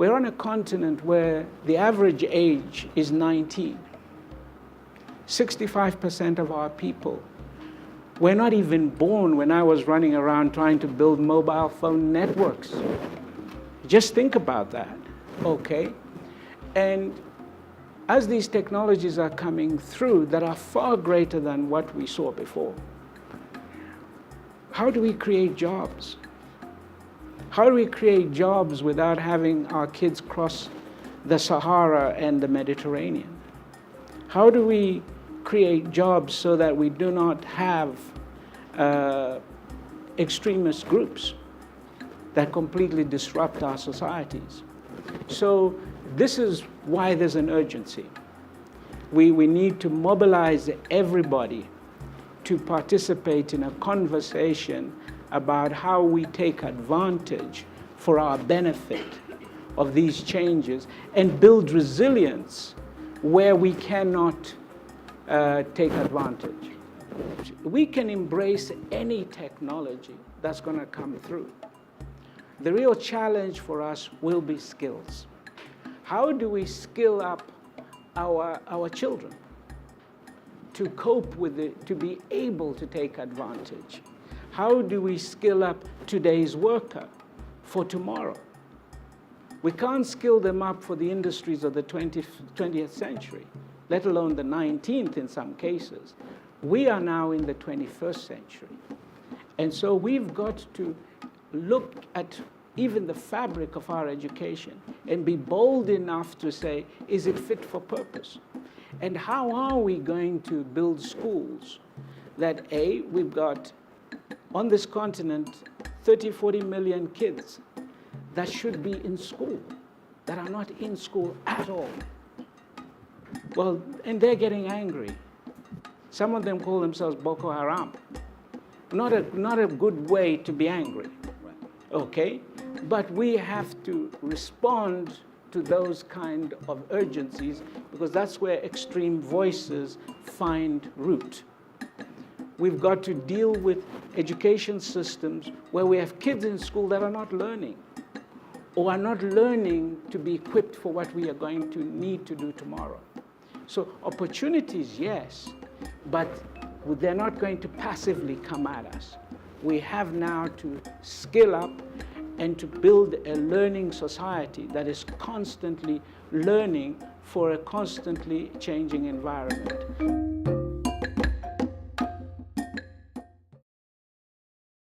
We're on a continent where the average age is 19. 65% of our people were not even born when I was running around trying to build mobile phone networks. Just think about that, okay? And as these technologies are coming through that are far greater than what we saw before, how do we create jobs? How do we create jobs without having our kids cross the Sahara and the Mediterranean? How do we create jobs so that we do not have extremist groups that completely disrupt our societies? So this is why there's an urgency. We need to mobilize everybody to participate in a conversation about how we take advantage for our benefit of these changes and build resilience where we cannot take advantage. We can embrace any technology that's going to come through. The real challenge for us will be skills. How do we skill up our children to cope with it, to be able to take advantage? How do we skill up today's worker for tomorrow? We can't skill them up for the industries of the 20th century, let alone the 19th in some cases. We are now in the 21st century. And so we've got to look at even the fabric of our education and be bold enough to say, is it fit for purpose? And how are we going to build schools that, A, we've got on this continent 30, 40 million kids that should be in school, that are not in school at all. Well, and they're getting angry. Some of them call themselves Boko Haram. Not a good way to be angry, okay? But we have to respond to those kind of urgencies because that's where extreme voices find root. We've got to deal with education systems where we have kids in school that are not learning or are not learning to be equipped for what we are going to need to do tomorrow. So opportunities, yes, but they're not going to passively come at us. We have now to skill up and to build a learning society that is constantly learning for a constantly changing environment.